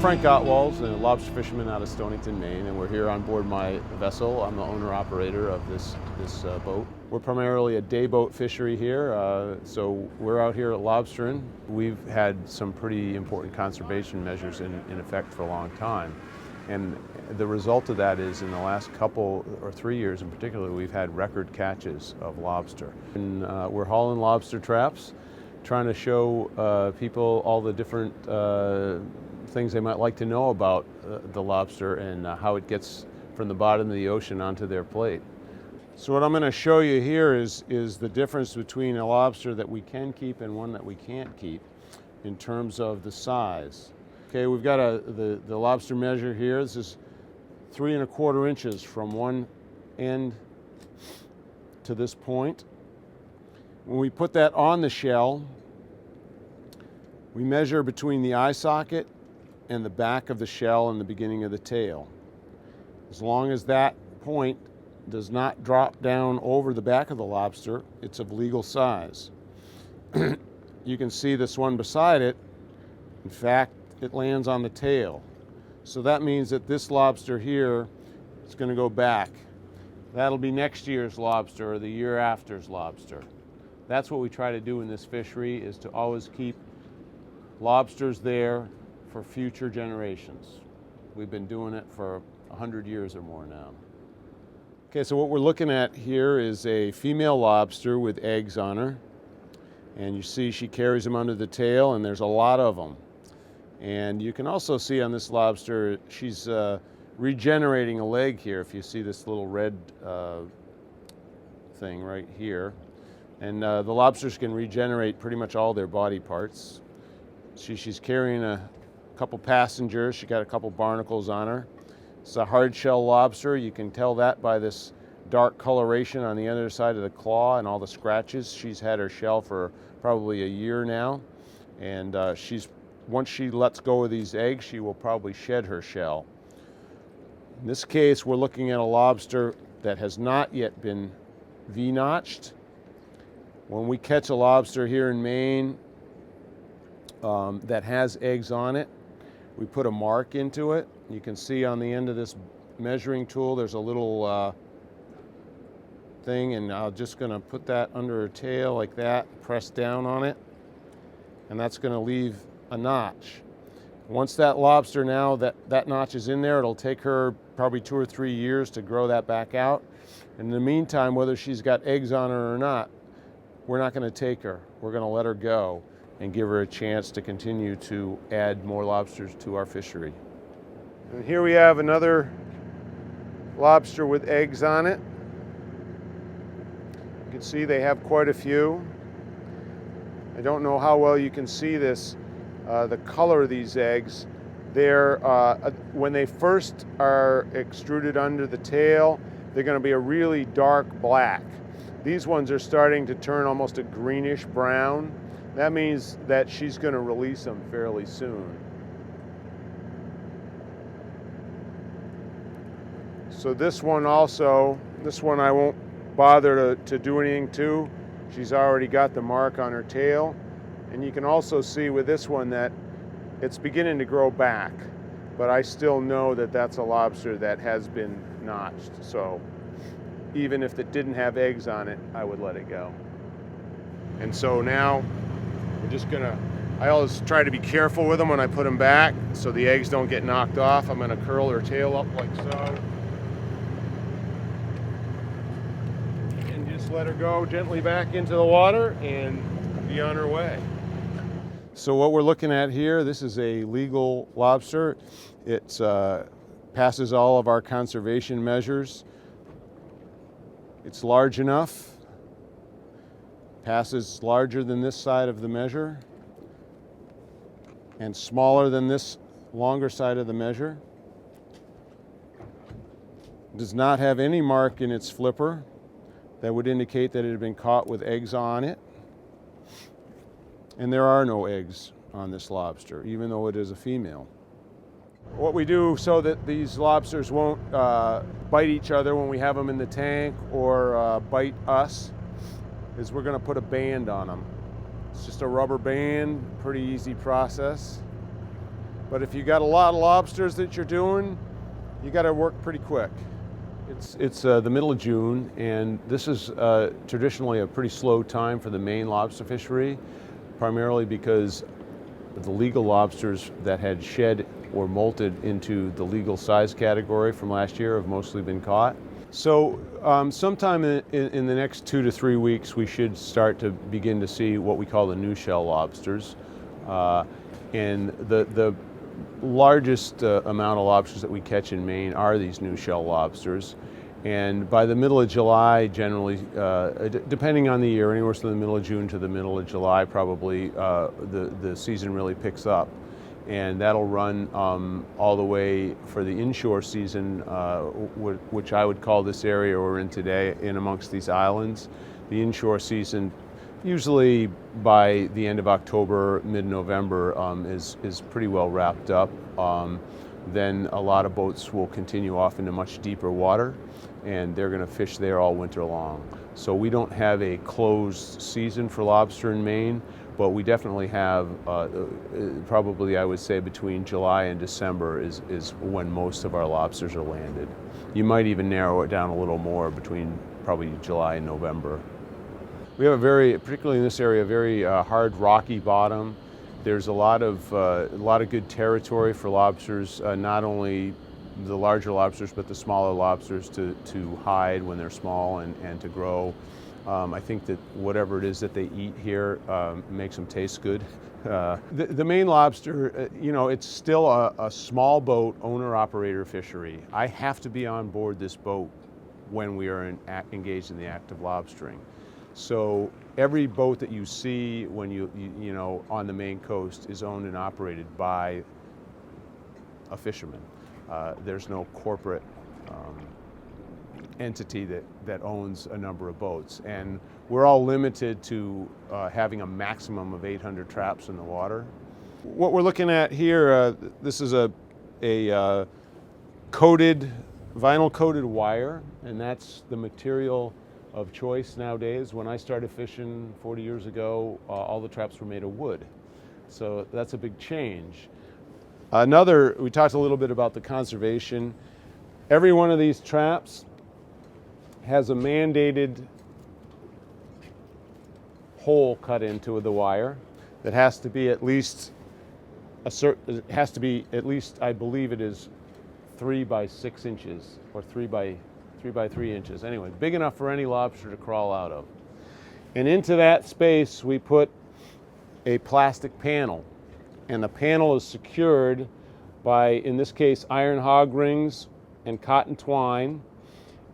Frank Gotwals, a lobster fisherman out of Stonington, Maine, and we're here on board my vessel. I'm the owner-operator of this boat. We're primarily a day boat fishery here, so we're out here at lobstering. We've had some pretty important conservation measures in effect for a long time, and the result of that is in the last couple or 3 years in particular, we've had record catches of lobster. And we're hauling lobster traps, trying to show people all the different things they might like to know about the lobster and how it gets from the bottom of the ocean onto their plate. So what I'm going to show you here is the difference between a lobster that we can keep and one that we can't keep in terms of the size. Okay, we've got the lobster measure here. This is 3 1/4 inches from one end to this point. When we put that on the shell, we measure between the eye socket and the back of the shell and the beginning of the tail. As long as that point does not drop down over the back of the lobster, it's of legal size. You can see this one beside it. In fact, it lands on the tail. So that means that this lobster here is going to go back. That'll be next year's lobster or the year after's lobster. That's what we try to do in this fishery, is to always keep lobsters there for future generations. We've been doing it for 100 years or more now. Okay, so what we're looking at here is a female lobster with eggs on her. And you see she carries them under the tail, and there's a lot of them. And you can also see on this lobster, she's regenerating a leg here. If you see this little red thing right here. And the lobsters can regenerate pretty much all their body parts. She's carrying a couple passengers. She got a couple barnacles on her. It's a hard shell lobster. You can tell that by this dark coloration on the other side of the claw and all the scratches. She's had her shell for probably a year now, and once she lets go of these eggs, she will probably shed her shell. In this case, we're looking at a lobster that has not yet been V-notched. When we catch a lobster here in Maine that has eggs on it, we put a mark into it. You can see on the end of this measuring tool there's a little thing, and I'm just going to put that under her tail like that, press down on it, and that's going to leave a notch. Once that lobster, now that notch is in there, it'll take her probably 2 or 3 years to grow that back out. In the meantime, whether she's got eggs on her or not, we're not going to take her. We're going to let her go and give her a chance to continue to add more lobsters to our fishery. And here we have another lobster with eggs on it. You can see they have quite a few. I don't know how well you can see this, the color of these eggs. They're, when they first are extruded under the tail, they're going to be a really dark black. These ones are starting to turn almost a greenish brown. That means that she's going to release them fairly soon. So this one I won't bother to do anything to. She's already got the mark on her tail. And you can also see with this one that it's beginning to grow back. But I still know that that's a lobster that has been notched. So even if it didn't have eggs on it, I would let it go. And so now we're just gonna, I always try to be careful with them when I put them back so the eggs don't get knocked off. I'm gonna curl her tail up like so. And just let her go gently back into the water and be on her way. So what we're looking at here, this is a legal lobster. It passes all of our conservation measures. It's large enough, passes larger than this side of the measure, and smaller than this longer side of the measure. Does not have any mark in its flipper that would indicate that it had been caught with eggs on it. And there are no eggs on this lobster, even though it is a female. What we do so that these lobsters won't bite each other when we have them in the tank or bite us is we're going to put a band on them. It's just a rubber band, pretty easy process. But if you got a lot of lobsters that you're doing, you got to work pretty quick. It's the middle of June, and this is traditionally a pretty slow time for the Maine lobster fishery, primarily because the legal lobsters that had shed or molted into the legal size category from last year have mostly been caught. So sometime in the next 2 to 3 weeks, we should start to begin to see what we call the new shell lobsters. And the largest amount of lobsters that we catch in Maine are these new shell lobsters. And by the middle of July, generally, depending on the year, anywhere from the middle of June to the middle of July, probably the season really picks up. And that'll run all the way for the inshore season, which I would call this area we're in today, in amongst these islands. The inshore season, usually by the end of October, mid-November, is pretty well wrapped up. Then a lot of boats will continue off into much deeper water, and they're going to fish there all winter long. So we don't have a closed season for lobster in Maine, but we definitely have, probably I would say between July and December is when most of our lobsters are landed. You might even narrow it down a little more between probably July and November. We have particularly in this area, a very hard rocky bottom. There's a lot of good territory for lobsters, not only the larger lobsters, but the smaller lobsters to hide when they're small and to grow. I think that whatever it is that they eat here makes them taste good. The Maine lobster, it's still a small boat owner-operator fishery. I have to be on board this boat when we are engaged in the act of lobstering. So every boat that you see when you on the Maine coast is owned and operated by a fisherman. There's no corporate entity that owns a number of boats, and we're all limited to having a maximum of 800 traps in the water. What we're looking at here, this is a vinyl coated wire, and that's the material of choice nowadays. When I started fishing 40 years ago, all the traps were made of wood. So that's a big change. We talked a little bit about the conservation. Every one of these traps has a mandated hole cut into the wire that has to be at least I believe it is 3 by 6 inches or 3 by 3 inches. Anyway, big enough for any lobster to crawl out of. And into that space we put a plastic panel, and the panel is secured by, in this case, iron hog rings and cotton twine,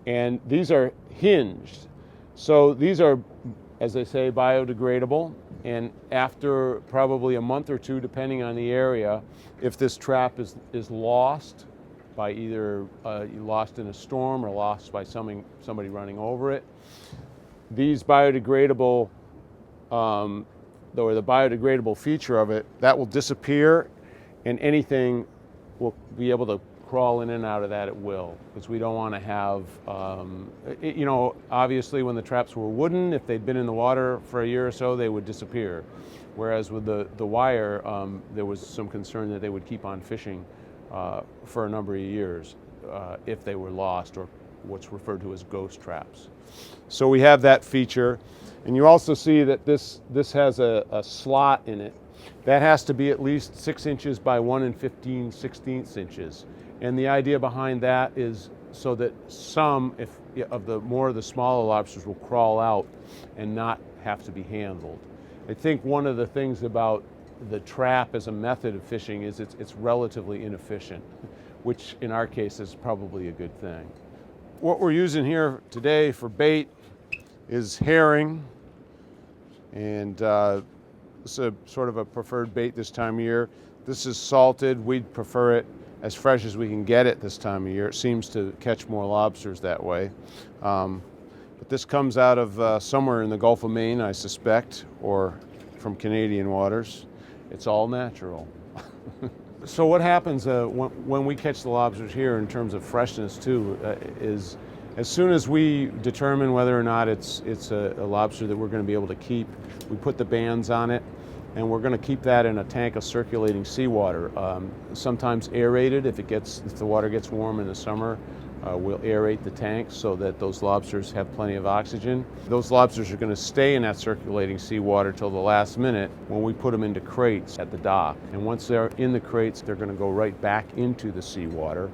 and these are hinged. So these are, as they say, biodegradable, and after probably a month or two, depending on the area, if this trap is lost by either lost in a storm or lost by somebody running over it, these biodegradable, or the biodegradable feature of it, that will disappear, and anything will be able to crawl in and out of that at will, because we don't want to have, obviously when the traps were wooden, if they'd been in the water for a year or so, they would disappear. Whereas with the wire, there was some concern that they would keep on fishing for a number of years if they were lost, or what's referred to as ghost traps. So we have that feature, and you also see that this has a slot in it that has to be at least 6 inches by 1 15/16 inches. And the idea behind that is so that some of the smaller lobsters will crawl out and not have to be handled. I think one of the things about the trap as a method of fishing is it's relatively inefficient, which in our case is probably a good thing. What we're using here today for bait is herring, and it's a sort of a preferred bait this time of year. This is salted. We'd prefer it as fresh as we can get it this time of year. It seems to catch more lobsters that way. But this comes out of somewhere in the Gulf of Maine, I suspect, or from Canadian waters. It's all natural. So what happens when we catch the lobsters here in terms of freshness too, is as soon as we determine whether or not it's a lobster that we're going to be able to keep, we put the bands on it, and we're going to keep that in a tank of circulating seawater, sometimes aerated. If the water gets warm in the summer, we'll aerate the tank so that those lobsters have plenty of oxygen. Those lobsters are going to stay in that circulating seawater till the last minute when we put them into crates at the dock. And once they're in the crates, they're going to go right back into the seawater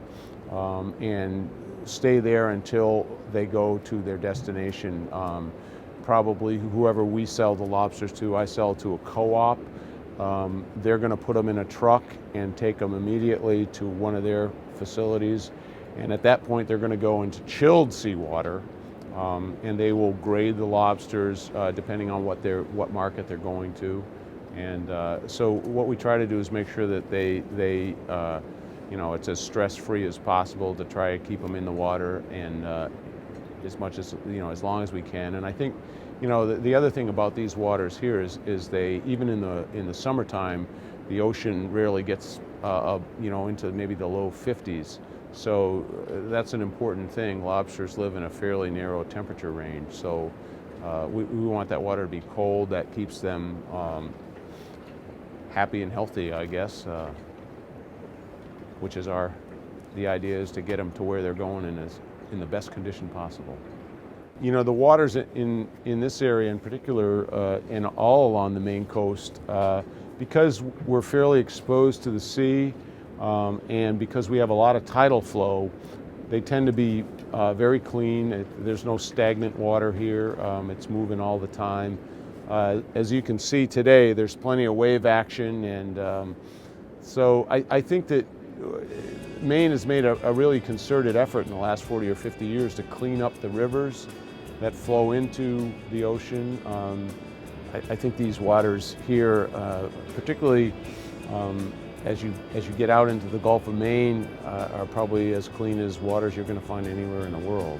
and stay there until they go to their destination. Probably whoever we sell the lobsters to, I sell to a co-op. They're going to put them in a truck and take them immediately to one of their facilities. And at that point, they're going to go into chilled seawater, and they will grade the lobsters depending on what market they're going to. And so what we try to do is make sure that they it's as stress-free as possible to try to keep them in the water and as much as as long as we can. And I think the other thing about these waters here is they, even in the summertime, the ocean rarely gets into maybe the low 50s. So that's an important thing. Lobsters live in a fairly narrow temperature range, so we want that water to be cold. That keeps them happy and healthy, I guess, which is the idea is to get them to where they're going in the best condition possible. The waters in this area in particular and all along the Maine coast, because we're fairly exposed to the sea, and because we have a lot of tidal flow, they tend to be very clean. There's no stagnant water here. It's moving all the time. As you can see today, there's plenty of wave action, and so I think that Maine has made a really concerted effort in the last 40 or 50 years to clean up the rivers that flow into the ocean. I think these waters here, particularly as you get out into the Gulf of Maine, are probably as clean as waters you're going to find anywhere in the world.